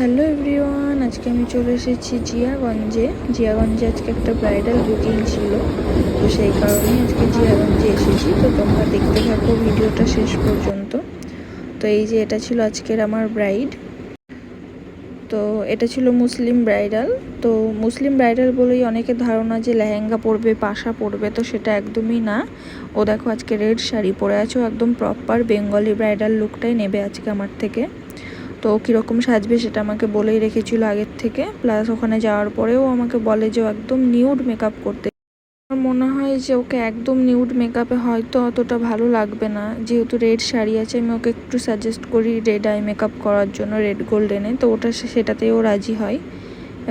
Hello everyone, আজকে আমি চলে এসেছি জিয়াগঞ্জে আজকে একটা ব্রাইডাল বুকিং ছিল। তো সেই কারণেই আজকে জিয়াগঞ্জে এসেছি। তো তোমরা দেখতে থাকো ভিডিওটা শেষ পর্যন্ত। তো এই যে এটা ছিল আজকের আমার ব্রাইড। তো এটা ছিল মুসলিম ব্রাইডাল। তো মুসলিম ব্রাইডাল বলেই অনেকের ধারণা যে লেহেঙ্গা পরবে, পাশা পরবে, তো সেটা একদমই না। ও দেখো আজকে রেড শাড়ি পরে আছে, একদম প্রপার বেঙ্গলি ব্রাইডাল লুকটাই নেবে আজকে আমার থেকে। তো কীরকম সাজবে সেটা আমাকে বলেই রেখেছিল আগের থেকে, প্লাস ওখানে যাওয়ার পরেও আমাকে বলে যে একদম নিউড মেকআপ করতে। আমার মনে হয় যে ওকে একদম নিউড মেকআপে হয়তো অতটা ভালো লাগবে না, যেহেতু রেড শাড়ি আছে। আমি ওকে একটু সাজেস্ট করি রেড আই মেকআপ করার জন্য, রেড গোল্ডেনে। তো ওটা সেটাতেও রাজি হয়,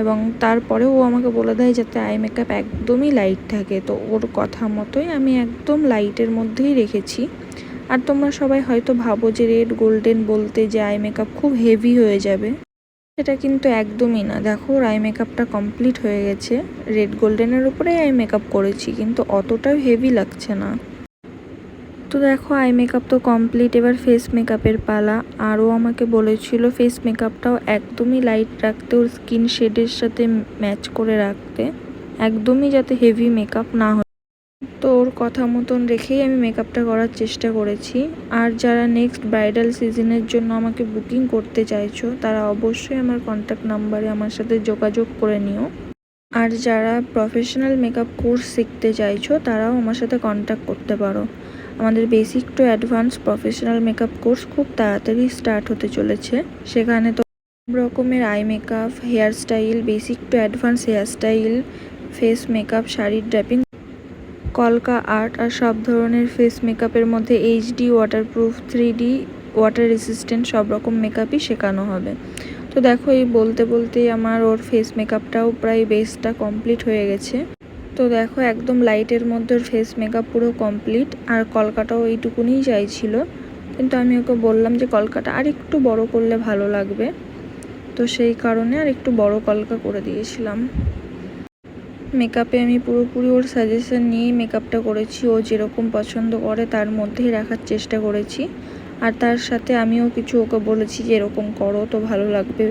এবং তারপরেও ও আমাকে বলে দেয় যাতে আই মেকআপ একদমই লাইট থাকে। তো ওর কথা মতোই আমি একদম লাইটের মধ্যেই রেখেছি। আর তোমরা সবাই হয়তো ভাবো যে রেড গোল্ডেন বলতে যে আই মেকআপ খুব হেভি হয়ে যাবে, সেটা কিন্তু একদমই না। দেখো ওর আই মেকআপটা কমপ্লিট হয়ে গেছে, রেড গোল্ডেনের উপরে আই মেকআপ করেছি, কিন্তু অতটাও হেভি লাগছে না। তো দেখো আই মেকআপ তো কমপ্লিট, এবার ফেস মেকআপের পালা। আরও আমাকে বলেছিল ফেস মেকআপটাও একদমই লাইট রাখতে, ওর স্কিন শেডের সাথে ম্যাচ করে রাখতে, একদমই যাতে হেভি মেকআপ না হয়। তো ওর কথা মতন রেখেই আমি মেকআপটা করার চেষ্টা করেছি। আর যারা নেক্সট ব্রাইডাল সিজনের জন্য আমাকে বুকিং করতে চাইছো, তারা অবশ্যই আমার কন্ট্যাক্ট নাম্বারে আমার সাথে যোগাযোগ করে নিও। আর যারা প্রফেশনাল মেকআপ কোর্স শিখতে চাইছো, তারাও আমার সাথে কন্ট্যাক্ট করতে পারো। আমাদের basic to advance professional makeup course খুব তাড়াতাড়ি স্টার্ট হতে চলেছে। সেখানে তো সব রকমের eye makeup, hair style, basic to advance hair style, face makeup, শাড়ির ড্র্যাপিং, কলকা আর্ট, আর সব ধরনের ফেস মেকআপের মধ্যে HD, waterproof, 3D, water resistant সব রকম মেকআপই শেখানো হবে। তো দেখো এই বলতে বলতেই আমার ওর ফেস মেকআপটাও প্রায় বেসটা কমপ্লিট হয়ে গেছে। তো দেখো একদম লাইটের মধ্যে ওর ফেস মেকআপ পুরো কমপ্লিট। আর কলকাটাও এইটুকুনিই চাইছিল, কিন্তু আমি ওকে বললাম যে কলকাটা আর একটু বড় করলে ভালো লাগবে। তো সেই কারণে আর একটু বড় কলকা করে দিয়েছিলাম। মেকআপে আমি পুরোপুরি ওর সাজেশন নিয়েই মেকআপটা করেছি। ও যেরকম পছন্দ করে তার মধ্যেই রাখার চেষ্টা করেছি। আর তার সাথে আমিও কিছু ওকে বলেছি যে এরকম করো তো ভালো লাগবে,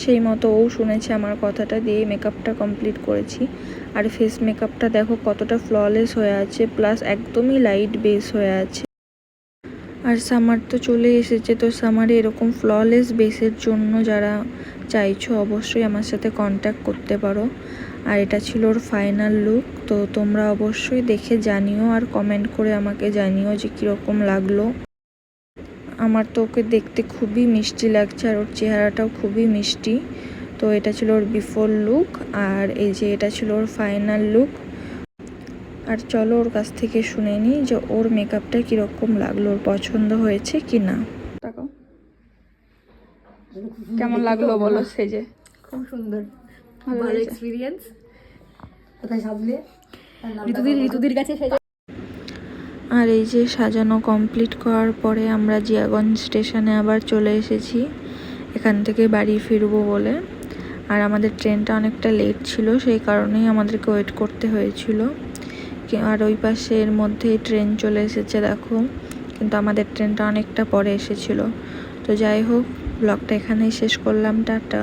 সেই মতো ও শুনেছে আমার কথাটা, দিয়ে মেকআপটা কমপ্লিট করেছি। আর ফেস মেকআপটা দেখো কতটা ফ্ললেস হয়ে আছে, প্লাস একদমই লাইট বেস হয়ে আছে। আর সামার তো চলে এসেছে, তো সামারে এরকম ফ্ললেস বেসের জন্য যারা চাইছো অবশ্যই আমার সাথে কন্ট্যাক্ট করতে পারো। আর এটা ছিল ওর ফাইনাল লুক। তো তোমরা অবশ্যই দেখে জানিও আর কমেন্ট করে আমাকে জানিও যে কীরকম লাগলো। আমার তো ওকে দেখতে খুবই মিষ্টি লাগছে, আর ওর চেহারাটাও খুবই মিষ্টি। তো এটা ছিল ওর বিফোর লুক, আর এই যে এটা ছিল ওর ফাইনাল লুক। আর চলো ওর কাছ থেকে শুনে নিই যে ওর মেকআপটা কীরকম লাগলো, ওর পছন্দ হয়েছে কি না। কেমন লাগলো বলো সেজে? খুব সুন্দর, ভালো এক্সপিরিয়েন্স। কোথায় সাজলে? ঋতুদির কাছে সেজে। আর এই যে সাজানো কমপ্লিট করার পরে আমরা জিয়াগঞ্জ স্টেশনে আবার চলে এসেছি, এখান থেকে বাড়ি ফিরবো বলে। আর আমাদের ট্রেনটা অনেকটা লেট ছিল, সেই কারণেই আমাদেরকে ওয়েট করতে হয়েছিল। আর ওই পাশে এর মধ্যেই ট্রেন চলে এসেছে দেখো, কিন্তু আমাদের ট্রেনটা অনেকটা পরে এসেছিলো। তো যাই হোক, ব্লগটা এখানেই শেষ করলাম, টাটা।